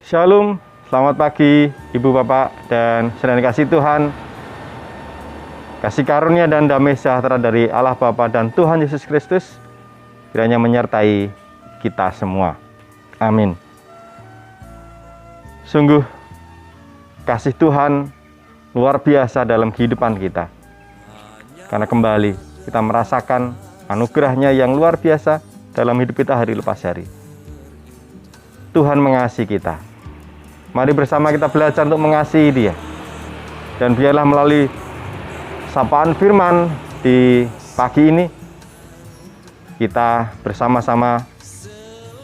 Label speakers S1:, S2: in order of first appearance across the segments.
S1: Shalom, selamat pagi Ibu Bapak dan saudara kasih Tuhan. Kasih karunia dan damai sejahtera dari Allah Bapa dan Tuhan Yesus Kristus kiranya menyertai kita semua. Amin. Sungguh kasih Tuhan luar biasa dalam kehidupan kita. Karena kembali kita merasakan anugerahnya yang luar biasa dalam hidup kita hari lepas hari. Tuhan mengasihi kita. Mari bersama kita belajar untuk mengasihi Dia. Dan biarlah melalui sapaan firman di pagi ini, kita bersama-sama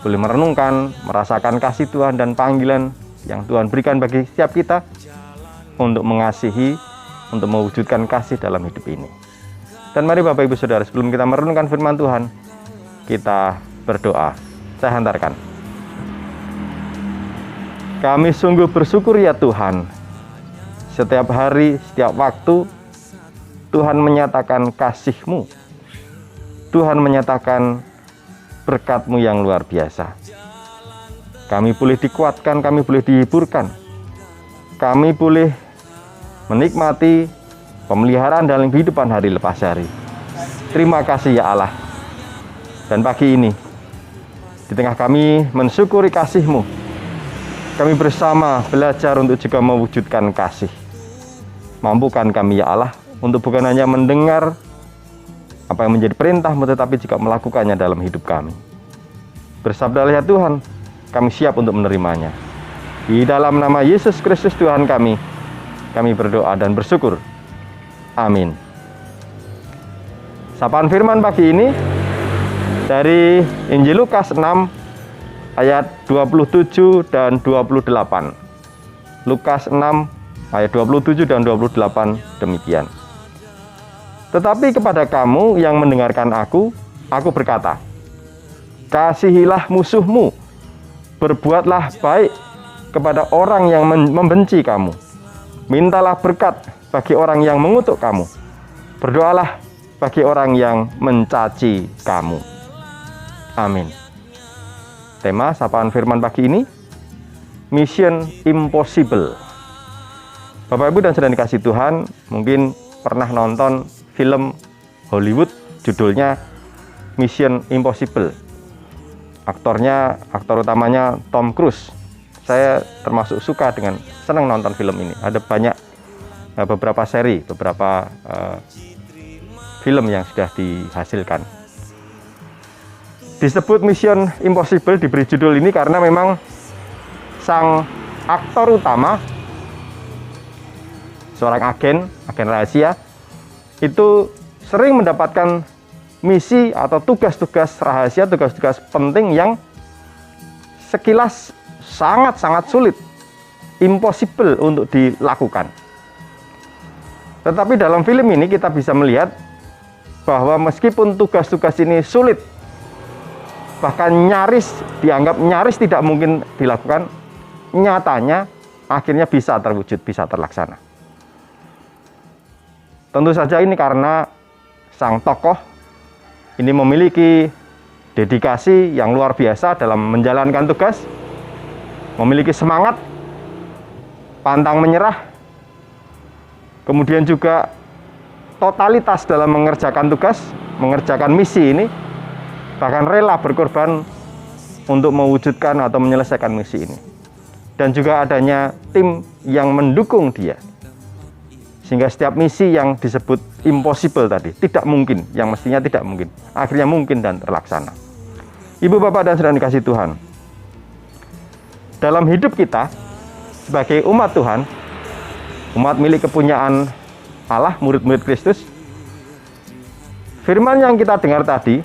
S1: boleh merenungkan, merasakan kasih Tuhan dan panggilan yang Tuhan berikan bagi setiap kita untuk mengasihi, untuk mewujudkan kasih dalam hidup ini. Dan mari Bapak Ibu Saudara, sebelum kita merenungkan firman Tuhan, kita berdoa. Saya hantarkan. Kami sungguh bersyukur ya Tuhan, setiap hari, setiap waktu, Tuhan menyatakan kasih-Mu. Tuhan menyatakan berkat-Mu yang luar biasa. Kami boleh dikuatkan, kami boleh dihiburkan. Kami boleh menikmati pemeliharaan dalam kehidupan hari lepas hari. Terima kasih ya Allah. Dan pagi ini, di tengah kami mensyukuri kasih-Mu, kami bersama belajar untuk juga mewujudkan kasih. Mampukan kami ya Allah untuk bukan hanya mendengar apa yang menjadi perintah-Mu, tetapi juga melakukannya dalam hidup kami. Bersabdalah ya Tuhan, kami siap untuk menerimanya. Di dalam nama Yesus Kristus Tuhan kami berdoa dan bersyukur. Amin. Sapaan firman pagi ini dari Injil Lukas 6 ayat 27 dan 28. Lukas 6 ayat 27 dan 28 demikian. Tetapi kepada kamu yang mendengarkan aku berkata, kasihilah musuhmu, berbuatlah baik kepada orang yang membenci kamu, mintalah berkat bagi orang yang mengutuk kamu, berdoalah bagi orang yang mencaci kamu. Amin. Tema sapaan firman pagi ini, Mission Impossible. Bapak Ibu dan saudara dikasih Tuhan, mungkin pernah nonton film Hollywood judulnya Mission Impossible. Aktor utamanya Tom Cruise. Saya termasuk suka senang nonton film ini. Ada banyak beberapa seri, beberapa film yang sudah dihasilkan. Disebut Mission Impossible, diberi judul ini karena memang sang aktor utama, seorang agen rahasia, itu sering mendapatkan misi atau tugas-tugas rahasia, tugas-tugas penting yang sekilas sangat-sangat sulit, impossible untuk dilakukan. Tetapi dalam film ini kita bisa melihat bahwa meskipun tugas-tugas ini sulit, bahkan dianggap nyaris tidak mungkin dilakukan, nyatanya akhirnya bisa terwujud, bisa terlaksana. Tentu saja ini karena sang tokoh ini memiliki dedikasi yang luar biasa dalam menjalankan tugas, memiliki semangat, pantang menyerah, kemudian juga totalitas dalam mengerjakan tugas, mengerjakan misi ini, bahkan rela berkorban untuk mewujudkan atau menyelesaikan misi ini. Dan juga adanya tim yang mendukung dia. Sehingga setiap misi yang disebut impossible tadi, tidak mungkin, yang mestinya tidak mungkin, akhirnya mungkin dan terlaksana. Ibu, Bapak, dan saudara dikasih Tuhan, dalam hidup kita sebagai umat Tuhan, umat milik kepunyaan Allah, murid-murid Kristus, firman yang kita dengar tadi,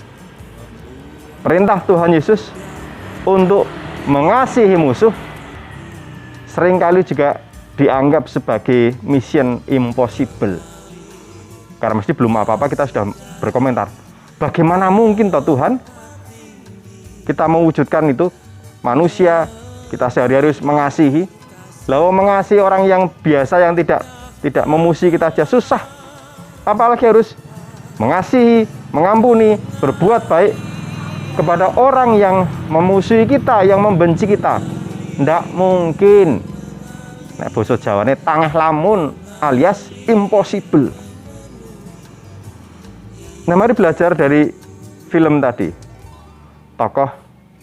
S1: perintah Tuhan Yesus untuk mengasihi musuh seringkali juga dianggap sebagai mission impossible. Karena mesti belum apa-apa kita sudah berkomentar, bagaimana mungkin toh Tuhan kita mewujudkan itu, manusia kita sehari-hari harus mengasihi, lalu mengasihi orang yang biasa yang tidak memusuhi kita aja susah, apalagi harus mengasihi, mengampuni, berbuat baik kepada orang yang memusuhi kita, yang membenci kita. ndak mungkin. Nek basa Jawane tangeh lamun alias impossible. Nah, mari belajar dari film tadi. Tokoh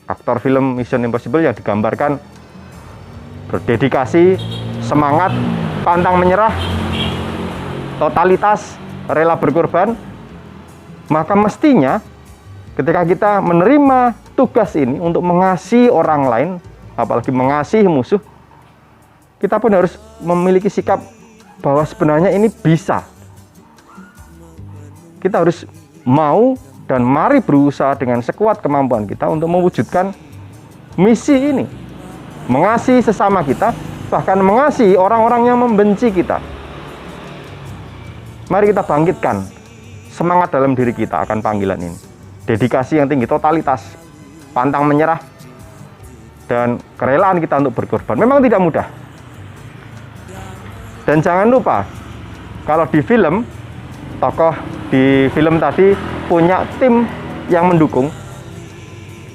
S1: aktor film Mission Impossible yang digambarkan berdedikasi, semangat, pantang menyerah, totalitas, rela berkorban. Maka mestinya ketika kita menerima tugas ini untuk mengasihi orang lain, apalagi mengasihi musuh, kita pun harus memiliki sikap bahwa sebenarnya ini bisa. Kita harus mau dan mari berusaha dengan sekuat kemampuan kita untuk mewujudkan misi ini. Mengasihi sesama kita, bahkan mengasihi orang-orang yang membenci kita. Mari kita bangkitkan semangat dalam diri kita akan panggilan ini. Dedikasi yang tinggi, totalitas, pantang menyerah, dan kerelaan kita untuk berkorban. Memang tidak mudah. Dan jangan lupa, kalau di film, tokoh di film tadi punya tim yang mendukung,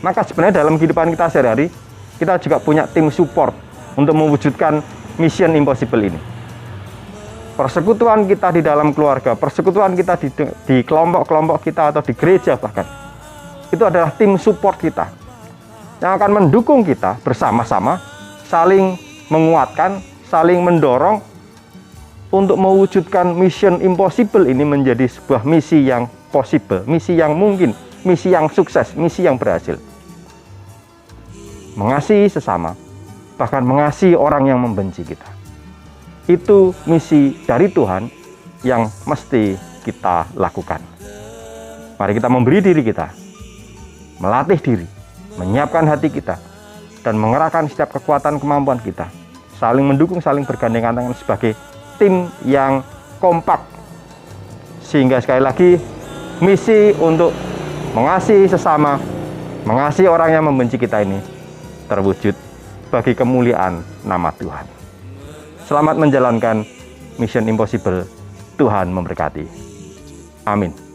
S1: maka sebenarnya dalam kehidupan kita sehari-hari, kita juga punya tim support untuk mewujudkan Mission Impossible ini. Persekutuan kita di dalam keluarga, persekutuan kita di kelompok-kelompok kita atau di gereja bahkan, itu adalah tim support kita yang akan mendukung kita bersama-sama, saling menguatkan, saling mendorong untuk mewujudkan Mission Impossible ini menjadi sebuah misi yang possible, misi yang mungkin, misi yang sukses, misi yang berhasil. Mengasihi sesama, bahkan mengasihi orang yang membenci kita. Itu misi dari Tuhan yang mesti kita lakukan. Mari kita memberi diri kita, melatih diri, menyiapkan hati kita, dan mengerahkan setiap kekuatan kemampuan kita, saling mendukung, saling bergandengan tangan sebagai tim yang kompak, sehingga sekali lagi misi untuk mengasihi sesama, mengasihi orang yang membenci kita ini terwujud bagi kemuliaan nama Tuhan. Selamat menjalankan Mission Impossible. Tuhan memberkati. Amin.